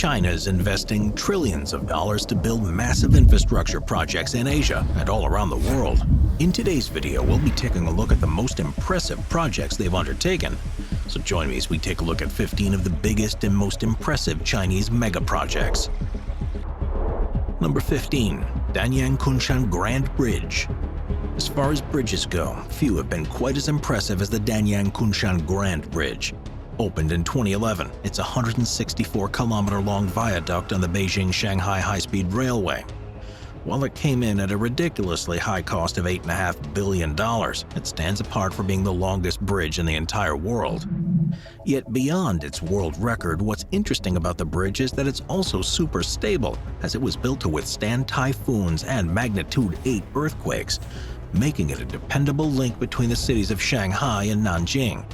China is investing trillions of dollars to build massive infrastructure projects in Asia and all around the world. In today's video, we'll be taking a look at the most impressive projects they've undertaken. So join me as we take a look at 15 of the biggest and most impressive Chinese megaprojects. Number 15. Danyang Kunshan Grand Bridge. As far as bridges go, few have been quite as impressive as the Danyang Kunshan Grand Bridge. Opened in 2011, it's a 164-kilometer-long viaduct on the Beijing-Shanghai high-speed railway. While it came in at a ridiculously high cost of $8.5 billion, it stands apart for being the longest bridge in the entire world. Yet beyond its world record, what's interesting about the bridge is that it's also super stable, as it was built to withstand typhoons and magnitude 8 earthquakes, making it a dependable link between the cities of Shanghai and Nanjing.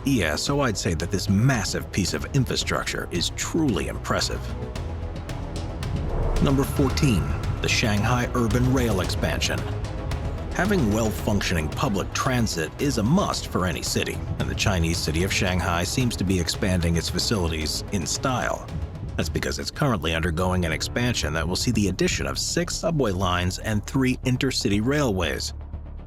Yeah, so I'd say that this massive piece of infrastructure is truly impressive. Number 14. The Shanghai Urban Rail Expansion. Having well-functioning public transit is a must for any city, and the Chinese city of Shanghai seems to be expanding its facilities in style. That's because it's currently undergoing an expansion that will see the addition of 6 subway lines and 3 intercity railways.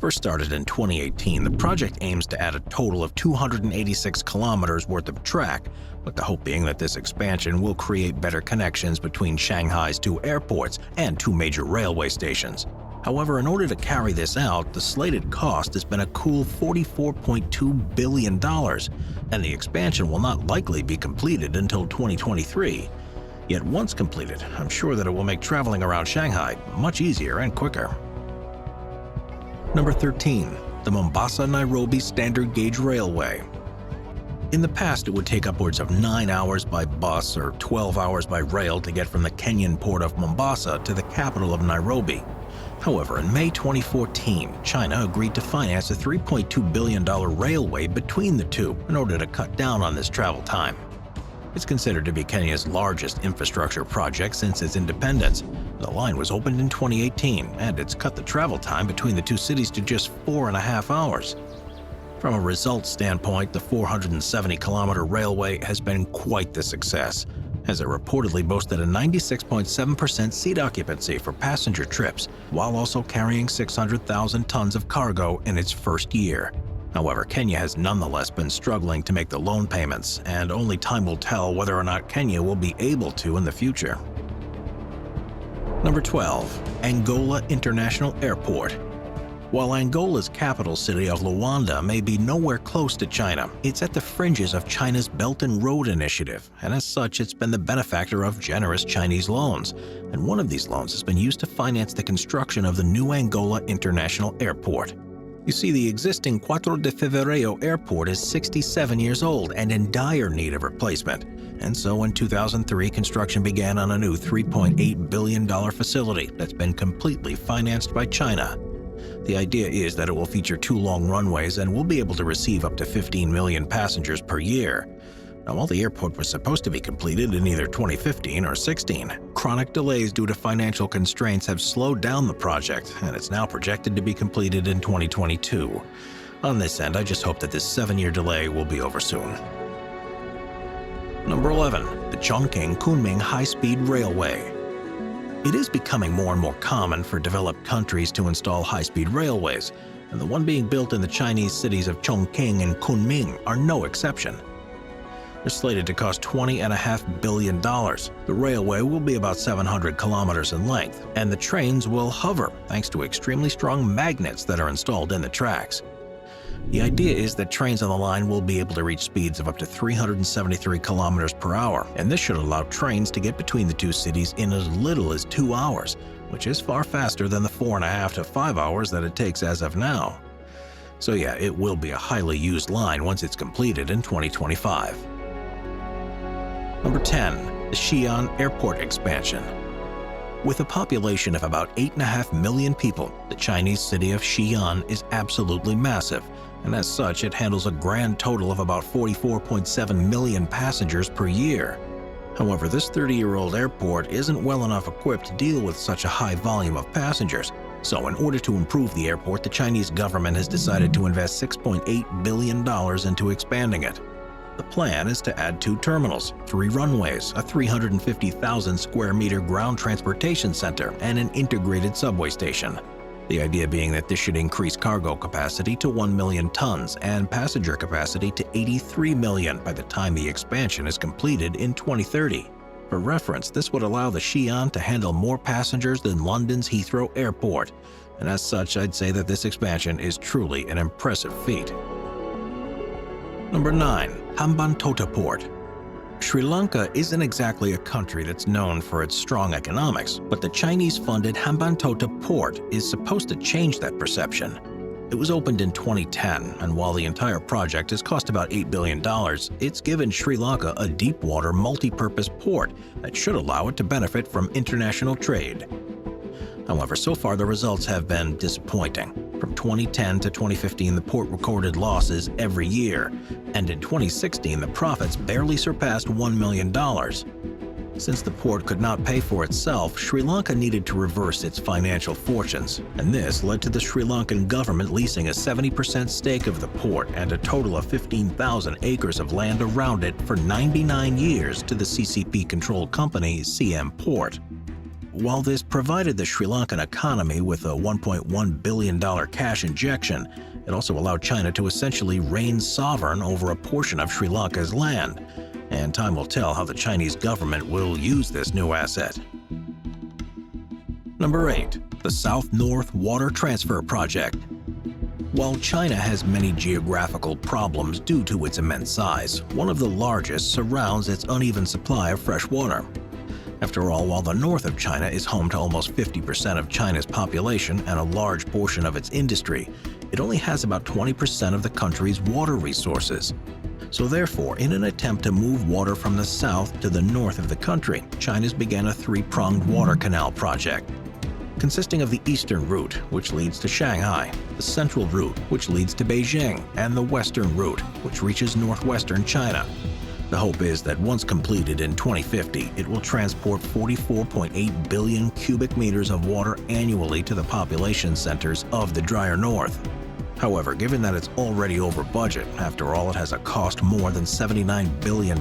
First started in 2018, the project aims to add a total of 286 kilometers worth of track, with the hope being that this expansion will create better connections between Shanghai's 2 airports and 2 major railway stations. However, in order to carry this out, the slated cost has been a cool $44.2 billion, and the expansion will not likely be completed until 2023. Yet once completed, I'm sure that it will make traveling around Shanghai much easier and quicker. Number 13. The Mombasa-Nairobi Standard Gauge Railway. In the past, it would take upwards of 9 hours by bus or 12 hours by rail to get from the Kenyan port of Mombasa to the capital of Nairobi. However, in May 2014, China agreed to finance a $3.2 billion railway between the two in order to cut down on this travel time. It's considered to be Kenya's largest infrastructure project since its independence. The line was opened in 2018, and it's cut the travel time between the 2 cities to just 4.5 hours. From a results standpoint, the 470-kilometer railway has been quite the success, as it reportedly boasted a 96.7% seat occupancy for passenger trips, while also carrying 600,000 tons of cargo in its first year. However, Kenya has nonetheless been struggling to make the loan payments, and only time will tell whether or not Kenya will be able to in the future. Number 12. Angola International Airport. While Angola's capital city of Luanda may be nowhere close to China, it's at the fringes of China's Belt and Road Initiative, and as such, it's been the benefactor of generous Chinese loans. And one of these loans has been used to finance the construction of the new Angola International Airport. You see, the existing 4 de Fevereiro airport is 67 years old and in dire need of replacement. And so in 2003, construction began on a new $3.8 billion facility that's been completely financed by China. The idea is that it will feature 2 long runways and will be able to receive up to 15 million passengers per year. Now, while the airport was supposed to be completed in either 2015 or 16, chronic delays due to financial constraints have slowed down the project, and it's now projected to be completed in 2022. On this end, I just hope that this 7-year delay will be over soon. Number 11. The Chongqing Kunming High-Speed Railway. It is becoming more and more common for developed countries to install high-speed railways, and the one being built in the Chinese cities of Chongqing and Kunming are no exception. They're slated to cost $20.5 billion. The railway will be about 700 kilometers in length, and the trains will hover thanks to extremely strong magnets that are installed in the tracks. The idea is that trains on the line will be able to reach speeds of up to 373 kilometers per hour, and this should allow trains to get between the 2 cities in as little as 2 hours, which is far faster than the 4.5 to 5 hours that it takes as of now. So yeah, it will be a highly used line once it's completed in 2025. Number 10. The Xian Airport Expansion. With a population of about 8.5 million people, the Chinese city of Xian is absolutely massive, and as such, it handles a grand total of about 44.7 million passengers per year. However, this 30-year-old airport isn't well enough equipped to deal with such a high volume of passengers. So in order to improve the airport, the Chinese government has decided to invest $6.8 billion into expanding it. The plan is to add 2 terminals, 3 runways, a 350,000 square meter ground transportation center, and an integrated subway station. The idea being that this should increase cargo capacity to 1 million tons and passenger capacity to 83 million by the time the expansion is completed in 2030. For reference, this would allow the Xian to handle more passengers than London's Heathrow Airport, and as such, I'd say that this expansion is truly an impressive feat. Number 9. Hambantota Port. Sri Lanka isn't exactly a country that's known for its strong economics, but the Chinese-funded Hambantota Port is supposed to change that perception. It was opened in 2010, and while the entire project has cost about $8 billion, it's given Sri Lanka a deep-water multi-purpose port that should allow it to benefit from international trade. However, so far the results have been disappointing. From 2010 to 2015, the port recorded losses every year, and in 2016 the profits barely surpassed $1 million. Since the port could not pay for itself, Sri Lanka needed to reverse its financial fortunes, and this led to the Sri Lankan government leasing a 70% stake of the port and a total of 15,000 acres of land around it for 99 years to the CCP-controlled company CM Port. While this provided the Sri Lankan economy with a $1.1 billion cash injection, it also allowed China to essentially reign sovereign over a portion of Sri Lanka's land. And time will tell how the Chinese government will use this new asset. Number 8. The South-North Water Transfer Project. While China has many geographical problems due to its immense size, one of the largest surrounds its uneven supply of fresh water. After all, while the north of China is home to almost 50% of China's population and a large portion of its industry, it only has about 20% of the country's water resources. So therefore, in an attempt to move water from the south to the north of the country, China's began a 3-pronged water canal project, consisting of the eastern route, which leads to Shanghai, the central route, which leads to Beijing, and the western route, which reaches northwestern China. The hope is that once completed in 2050, it will transport 44.8 billion cubic meters of water annually to the population centers of the drier north. However, given that it's already over budget, after all, it has a cost more than $79 billion,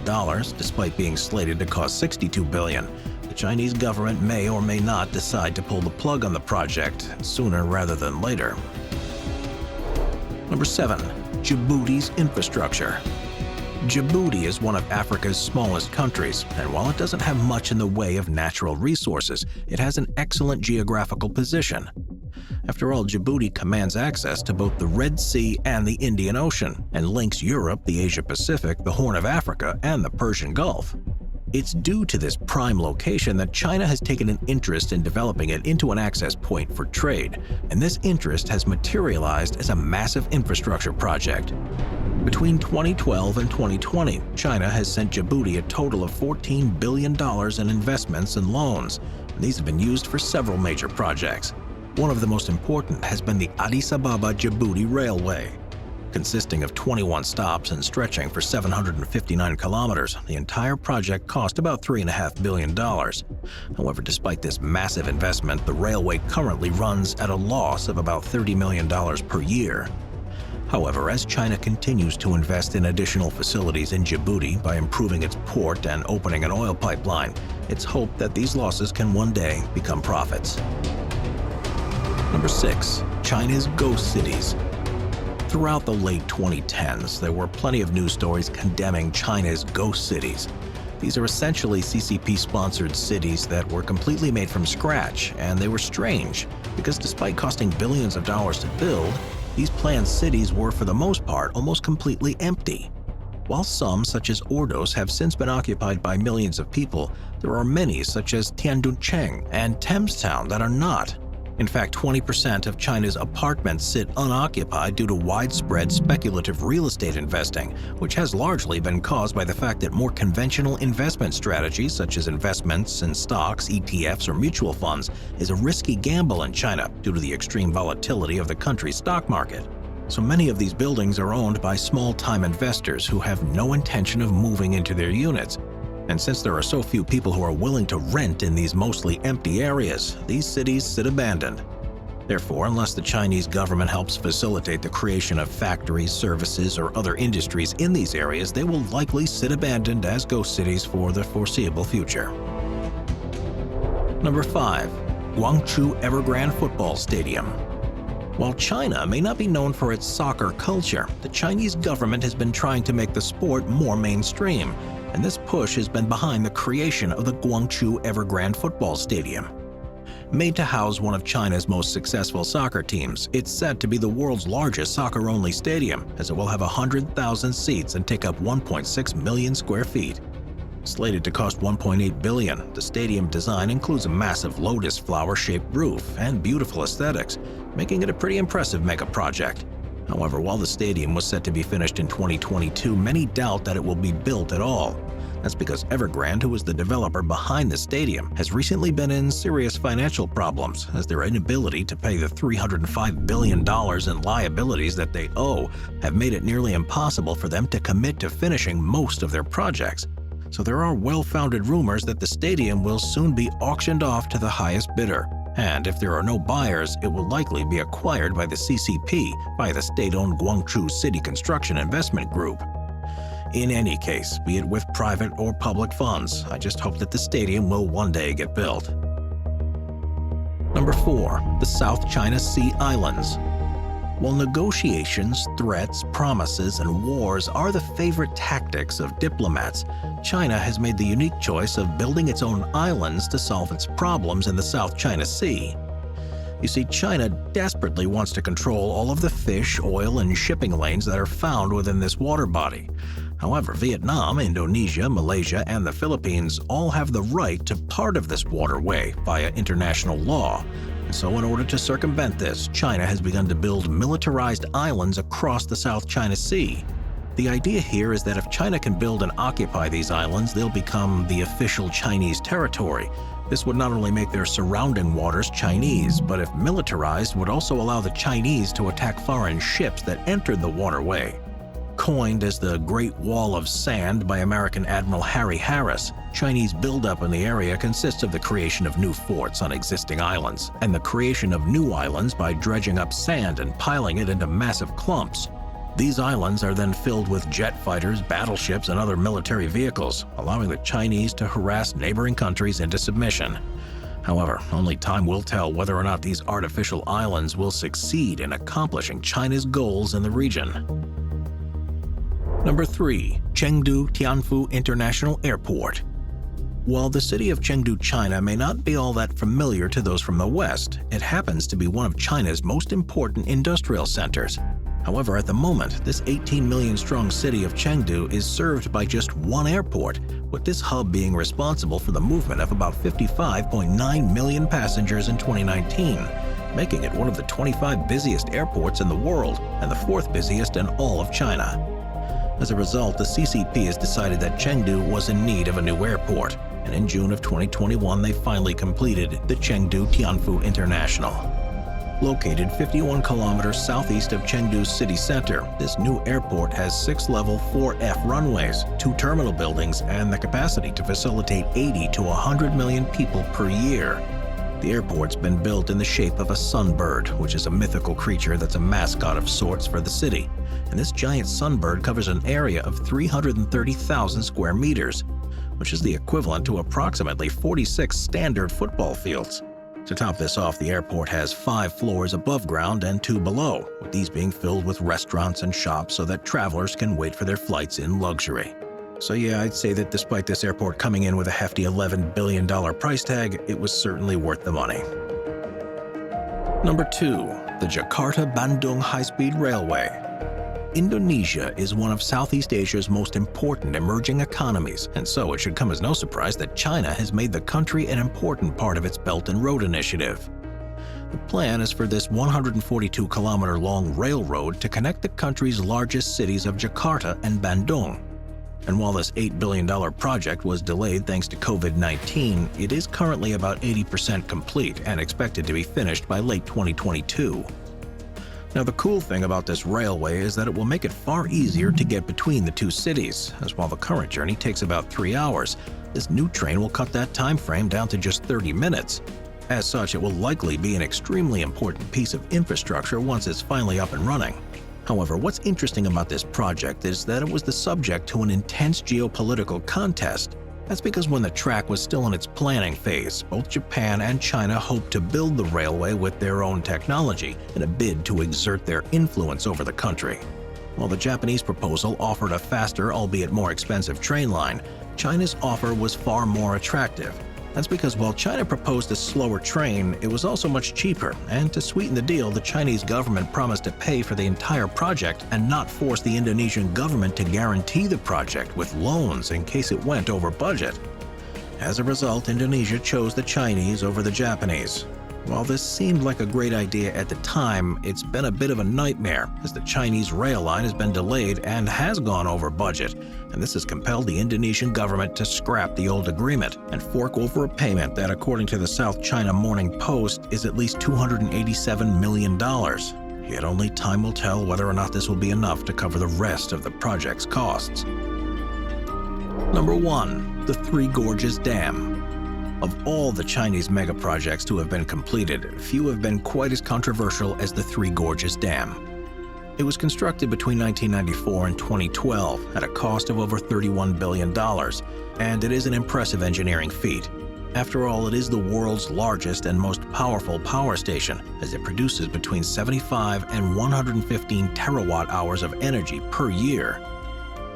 despite being slated to cost $62 billion, the Chinese government may or may not decide to pull the plug on the project sooner rather than later. Number 7. Djiboutis Infrastructure. Djibouti is one of Africa's smallest countries, and while it doesn't have much in the way of natural resources, it has an excellent geographical position. After all, Djibouti commands access to both the Red Sea and the Indian Ocean, and links Europe, the Asia-Pacific, the Horn of Africa, and the Persian Gulf. It's due to this prime location that China has taken an interest in developing it into an access point for trade, and this interest has materialized as a massive infrastructure project. Between 2012 and 2020, China has sent Djibouti a total of $14 billion in investments and loans, and these have been used for several major projects. One of the most important has been the Addis Ababa-Djibouti Railway. Consisting of 21 stops and stretching for 759 kilometers, the entire project cost about $3.5 billion. However, despite this massive investment, the railway currently runs at a loss of about $30 million per year. However, as China continues to invest in additional facilities in Djibouti by improving its port and opening an oil pipeline, it's hoped that these losses can one day become profits. Number 6. China's ghost cities. Throughout the late 2010s, there were plenty of news stories condemning China's ghost cities. These are essentially CCP-sponsored cities that were completely made from scratch, and they were strange because despite costing billions of dollars to build, these planned cities were, for the most part, almost completely empty. While some, such as Ordos, have since been occupied by millions of people, there are many, such as Tianfu and Thamstown, that are not. In fact, 20% of China's apartments sit unoccupied due to widespread speculative real estate investing, which has largely been caused by the fact that more conventional investment strategies, such as investments in stocks, ETFs, or mutual funds, is a risky gamble in China due to the extreme volatility of the country's stock market. So many of these buildings are owned by small-time investors who have no intention of moving into their units. And since there are so few people who are willing to rent in these mostly empty areas, these cities sit abandoned. Therefore, unless the Chinese government helps facilitate the creation of factories, services, or other industries in these areas, they will likely sit abandoned as ghost cities for the foreseeable future. Number 5. Guangzhou Evergrande Football Stadium. While China may not be known for its soccer culture, the Chinese government has been trying to make the sport more mainstream, and this push has been behind the creation of the Guangzhou Evergrande Football Stadium. Made to house one of China's most successful soccer teams, it's said to be the world's largest soccer-only stadium, as it will have 100,000 seats and take up 1.6 million square feet. Slated to cost $1.8 billion, the stadium design includes a massive lotus flower-shaped roof and beautiful aesthetics, making it a pretty impressive mega-project. However, while the stadium was set to be finished in 2022, many doubt that it will be built at all. That's because Evergrande, who is the developer behind the stadium, has recently been in serious financial problems, as their inability to pay the $305 billion in liabilities that they owe have made it nearly impossible for them to commit to finishing most of their projects. So there are well-founded rumors that the stadium will soon be auctioned off to the highest bidder. And if there are no buyers, it will likely be acquired by the CCP by the state-owned Guangzhou City Construction Investment Group. In any case, be it with private or public funds, I just hope that the stadium will one day get built. Number 4. The South China Sea Islands. While negotiations, threats, promises, and wars are the favorite tactics of diplomats, China has made the unique choice of building its own islands to solve its problems in the South China Sea. You see, China desperately wants to control all of the fish, oil, and shipping lanes that are found within this water body. However, Vietnam, Indonesia, Malaysia, and the Philippines all have the right to part of this waterway via international law. And so in order to circumvent this, China has begun to build militarized islands across the South China Sea. The idea here is that if China can build and occupy these islands, they'll become the official Chinese territory. This would not only make their surrounding waters Chinese, but if militarized, would also allow the Chinese to attack foreign ships that entered the waterway. Coined as the Great Wall of Sand by American Admiral Harry Harris, Chinese buildup in the area consists of the creation of new forts on existing islands, and the creation of new islands by dredging up sand and piling it into massive clumps. These islands are then filled with jet fighters, battleships, and other military vehicles, allowing the Chinese to harass neighboring countries into submission. However, only time will tell whether or not these artificial islands will succeed in accomplishing China's goals in the region. Number 3. Chengdu Tianfu International Airport. While the city of Chengdu, China may not be all that familiar to those from the West, it happens to be one of China's most important industrial centers. However, at the moment, this 18 million-strong city of Chengdu is served by just one airport, with this hub being responsible for the movement of about 55.9 million passengers in 2019, making it one of the 25 busiest airports in the world and the 4th busiest in all of China. As a result, the CCP has decided that Chengdu was in need of a new airport, and in June of 2021 they finally completed the Chengdu Tianfu International. Located 51 kilometers southeast of Chengdu's city center, this new airport has 6 level 4F runways, 2 terminal buildings, and the capacity to facilitate 80 to 100 million people per year. The airport's been built in the shape of a sunbird, which is a mythical creature that's a mascot of sorts for the city. And this giant sunbird covers an area of 330,000 square meters, which is the equivalent to approximately 46 standard football fields. To top this off, the airport has 5 floors above ground and 2 below, with these being filled with restaurants and shops so that travelers can wait for their flights in luxury. So yeah, I'd say that despite this airport coming in with a hefty $11 billion price tag, it was certainly worth the money. Number 2. The Jakarta-Bandung High-Speed Railway. Indonesia is one of Southeast Asia's most important emerging economies, and so it should come as no surprise that China has made the country an important part of its Belt and Road Initiative. The plan is for this 142-kilometer-long railroad to connect the country's largest cities of Jakarta and Bandung. And while this $8 billion project was delayed thanks to COVID-19, it is currently about 80% complete and expected to be finished by late 2022. Now, the cool thing about this railway is that it will make it far easier to get between the two cities, as while the current journey takes about 3 hours, this new train will cut that time frame down to just 30 minutes. As such, it will likely be an extremely important piece of infrastructure once it's finally up and running. However, what's interesting about this project is that it was the subject to an intense geopolitical contest. That's because when the track was still in its planning phase, both Japan and China hoped to build the railway with their own technology in a bid to exert their influence over the country. While the Japanese proposal offered a faster, albeit more expensive train line, China's offer was far more attractive. That's because while China proposed a slower train, it was also much cheaper, and to sweeten the deal, the Chinese government promised to pay for the entire project and not force the Indonesian government to guarantee the project with loans in case it went over budget. As a result, Indonesia chose the Chinese over the Japanese. While this seemed like a great idea at the time, it's been a bit of a nightmare as the Chinese rail line has been delayed and has gone over budget, and this has compelled the Indonesian government to scrap the old agreement and fork over a payment that, according to the South China Morning Post, is at least $287 million. Yet only time will tell whether or not this will be enough to cover the rest of the project's costs. Number 1. The Three Gorges Dam. Of all the Chinese megaprojects to have been completed, few have been quite as controversial as the Three Gorges Dam. It was constructed between 1994 and 2012 at a cost of over $31 billion, and it is an impressive engineering feat. After all, it is the world's largest and most powerful power station, as it produces between 75 and 115 terawatt-hours of energy per year.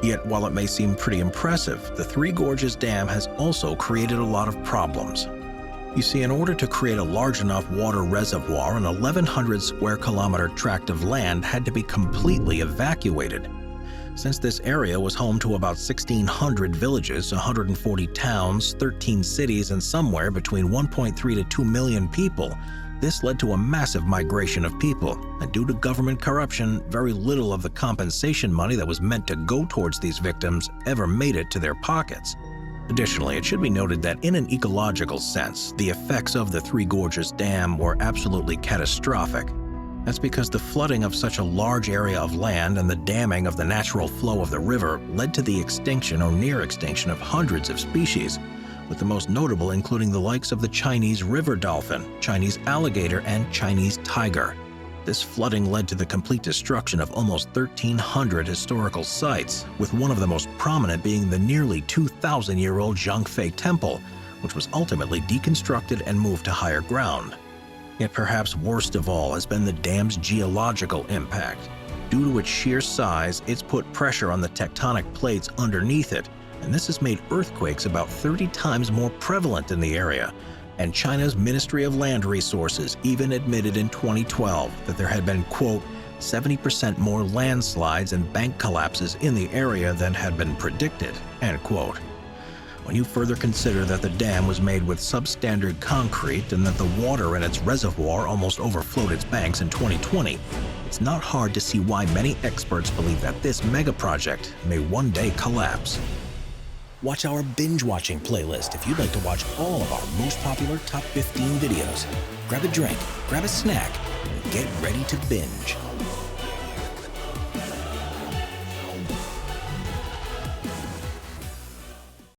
Yet, while it may seem pretty impressive, the Three Gorges Dam has also created a lot of problems. You see, in order to create a large enough water reservoir, an 1,100 square kilometer tract of land had to be completely evacuated. Since this area was home to about 1,600 villages, 140 towns, 13 cities, and somewhere between 1.3 to 2 million people, this led to a massive migration of people, and due to government corruption, very little of the compensation money that was meant to go towards these victims ever made it to their pockets. Additionally, it should be noted that in an ecological sense, the effects of the Three Gorges Dam were absolutely catastrophic. That's because the flooding of such a large area of land and the damming of the natural flow of the river led to the extinction or near extinction of hundreds of species, with the most notable including the likes of the Chinese river dolphin, Chinese alligator, and Chinese tiger. This flooding led to the complete destruction of almost 1,300 historical sites, with one of the most prominent being the nearly 2,000-year-old Zhangfei Temple, which was ultimately deconstructed and moved to higher ground. Yet perhaps worst of all has been the dam's geological impact. Due to its sheer size, it's put pressure on the tectonic plates underneath it, and this has made earthquakes about 30 times more prevalent in the area. And China's Ministry of Land Resources even admitted in 2012 that there had been, quote, 70% more landslides and bank collapses in the area than had been predicted, end quote. When you further consider that the dam was made with substandard concrete and that the water in its reservoir almost overflowed its banks in 2020, it's not hard to see why many experts believe that this megaproject may one day collapse. Watch our binge-watching playlist if you'd like to watch all of our most popular top 15 videos. Grab a drink, grab a snack, and get ready to binge.